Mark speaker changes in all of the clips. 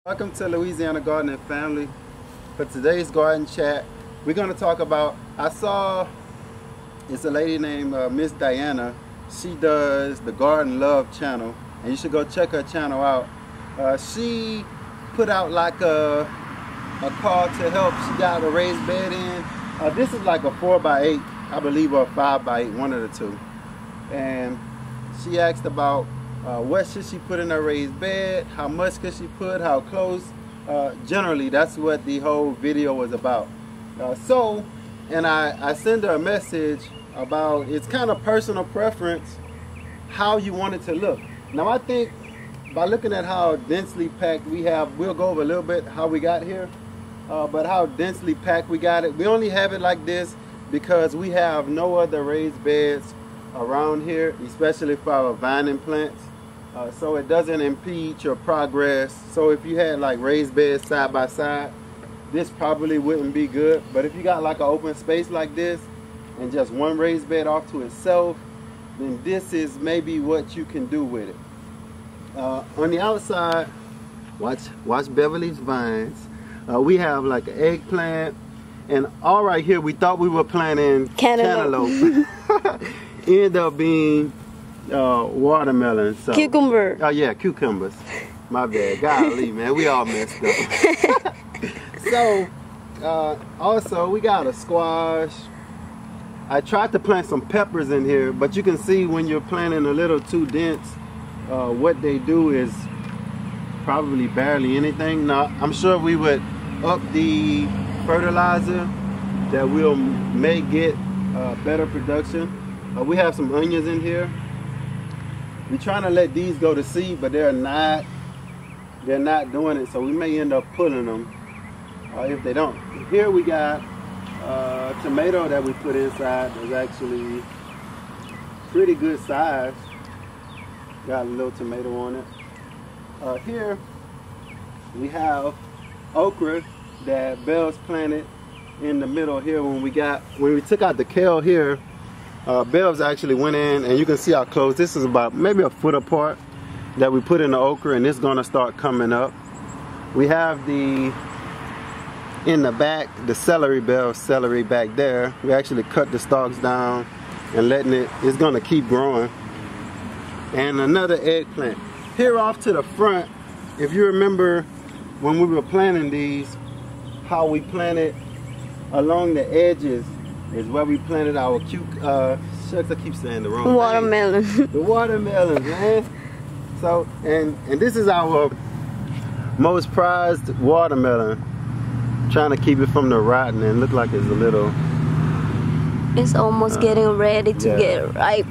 Speaker 1: Welcome to Louisiana Gardening Family. For today's garden chat, we're going to talk about, it's a lady named Miss Diana. She does the Garden Love channel, and you should go check her channel out. She put out like a call to help. She got a raised bed in. This is like a 4x8, I believe, or a 5x8, one of the two. And she asked about what should she put in her raised bed, how much could she put, how close. Generally, that's what the whole video was about. And I send her a message about, it's kind of personal preference, how you want it to look. Now I think by looking at how densely packed we have, we'll go over a little bit how we got here, but how densely packed we got it. We only have it like this because we have no other raised beds around here, especially for our vining plants. So it doesn't impede your progress. So if you had like raised beds side by side, this probably wouldn't be good. But if you got like an open space like this and just one raised bed off to itself, then this is maybe what you can do with it. On the outside, watch Beverly's vines. We have like an eggplant, and all right here we thought we were planting cantaloupe. Ended up being watermelon. So.
Speaker 2: Cucumber.
Speaker 1: Oh yeah, cucumbers. My bad. Golly, man, we all messed up. So, also we got a squash. I tried to plant some peppers in here, but you can see when you're planting a little too dense, what they do is probably barely anything. Now, I'm sure we would up the fertilizer that may get better production. We have some onions in here. We're trying to let these go to seed, but they're not doing it, so we may end up pulling them if they don't. Here we got tomato that we put inside. Is actually pretty good size. Got a little tomato on it. Here we have okra that Belle's planted in the middle here. When we took out the kale here, Belle's actually went in, and you can see how close. This is about maybe a foot apart that we put in the okra, and it's gonna start coming up. We have in the back, the celery, Belle's celery back there. We actually cut the stalks down and it's gonna keep growing. And another eggplant. Here off to the front, if you remember when we were planting these, how we planted along the edges is where we planted our shucks, I keep saying the wrong
Speaker 2: watermelon.
Speaker 1: Thing. The watermelon, man. So, and this is our most prized watermelon. Trying to keep it from the rotten and look like it's a little.
Speaker 2: It's almost getting ready to get ripe.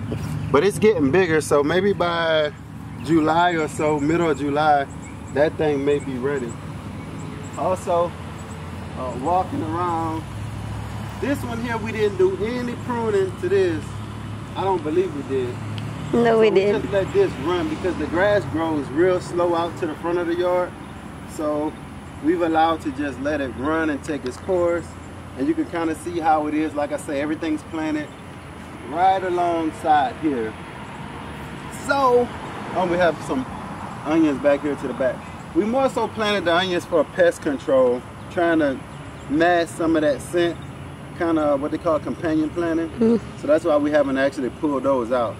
Speaker 1: But it's getting bigger, so maybe by July or so, middle of July, that thing may be ready. Also, walking around. This one here, we didn't do any pruning to this. I don't believe we did.
Speaker 2: No, we didn't.
Speaker 1: Just let this run because the grass grows real slow out to the front of the yard. So we've allowed to just let it run and take its course. And you can kind of see how it is. Like I say, everything's planted right alongside here. So, we have some onions back here to the back. We more so planted the onions for pest control, trying to mask some of that scent. Kind of what they call companion planting. So that's why we haven't actually pulled those out.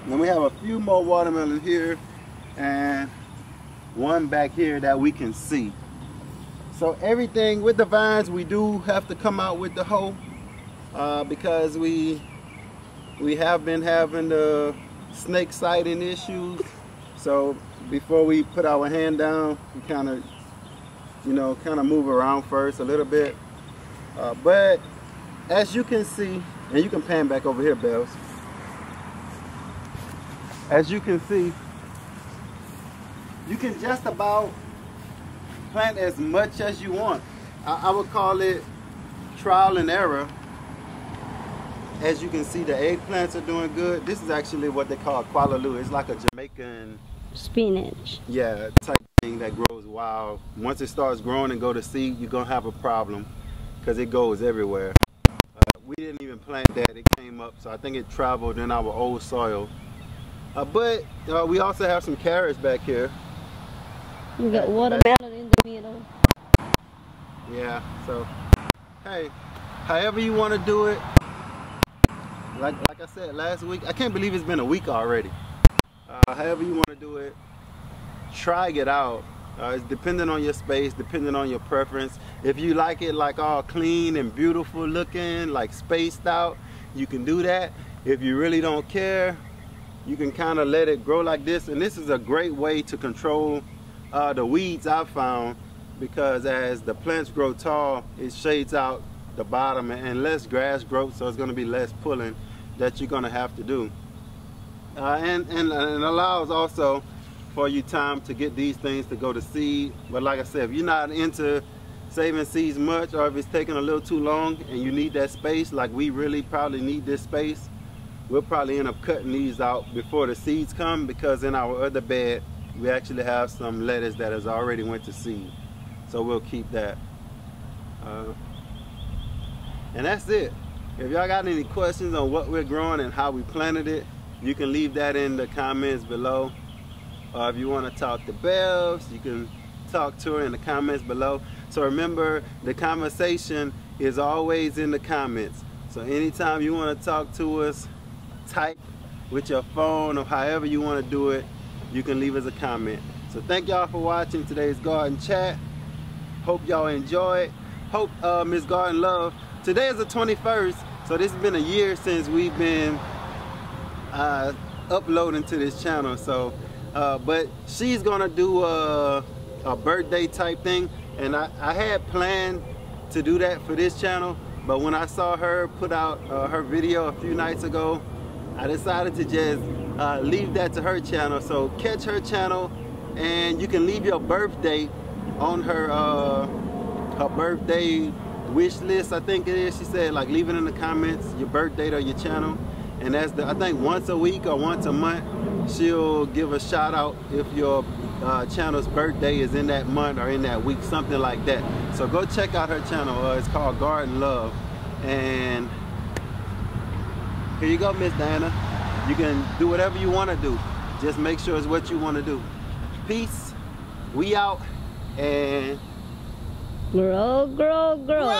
Speaker 1: Then we have a few more watermelon here and one back here that we can see. So everything with the vines, we do have to come out with the hoe because we have been having the snake sighting issues. So before we put our hand down, we kind of move around first a little bit. But as you can see, and you can pan back over here, Bells. As you can see, you can just about plant as much as you want. I would call it trial and error. As you can see, the eggplants are doing good. This is actually what they call qualaloo. It's like a Jamaican
Speaker 2: spinach.
Speaker 1: Yeah, type thing that grows wild. Once it starts growing and go to seed, you're gonna have a problem because it goes everywhere. We didn't even plant that. It came up, so I think it traveled in our old soil. But we also have some carrots back here.
Speaker 2: You got watermelon in the middle.
Speaker 1: Yeah, so hey, however you want to do it. Like I said last week, I can't believe it's been a week already. However you want to do it, try it out. It's depending on your space, depending on your preference. If you like it like all clean and beautiful looking, like spaced out, you can do that. If you really don't care, you can kind of let it grow like this. And this is a great way to control the weeds I've found, because as the plants grow tall, it shades out the bottom and less grass growth, so it's going to be less pulling that you're going to have to do. And allows also for you time to get these things to go to seed. But like I said, if you're not into saving seeds much, or if it's taking a little too long and you need that space, like we really probably need this space, we'll probably end up cutting these out before the seeds come, because in our other bed we actually have some lettuce that has already went to seed, so we'll keep that. And that's it. If y'all got any questions on what we're growing and how we planted it, you can leave that in the comments below. Or if you want to talk to Bells, you can talk to her in the comments below. So remember, the conversation is always in the comments. So anytime you want to talk to us, type with your phone or however you want to do it, you can leave us a comment. So thank y'all for watching today's garden chat. Hope y'all enjoy it. Hope Miss Garden Love. Today is the 21st, so this has been a year since we've been uploading to this channel. So but she's gonna do a birthday type thing, and I had planned to do that for this channel, but when I saw her put out her video a few nights ago, I decided to just leave that to her channel. So catch her channel, and you can leave your birthday on her birthday wish list, I think it is. She said, like, leave it in the comments, your birth date or your channel, and that's I think once a week or once a month she'll give a shout out if your channel's birthday is in that month or in that week, something like that. So go check out her channel. It's called Garden Love. And here you go, Miss Diana. You can do whatever you want to do. Just make sure it's what you want to do. Peace. We out. And
Speaker 2: grow, grow, grow.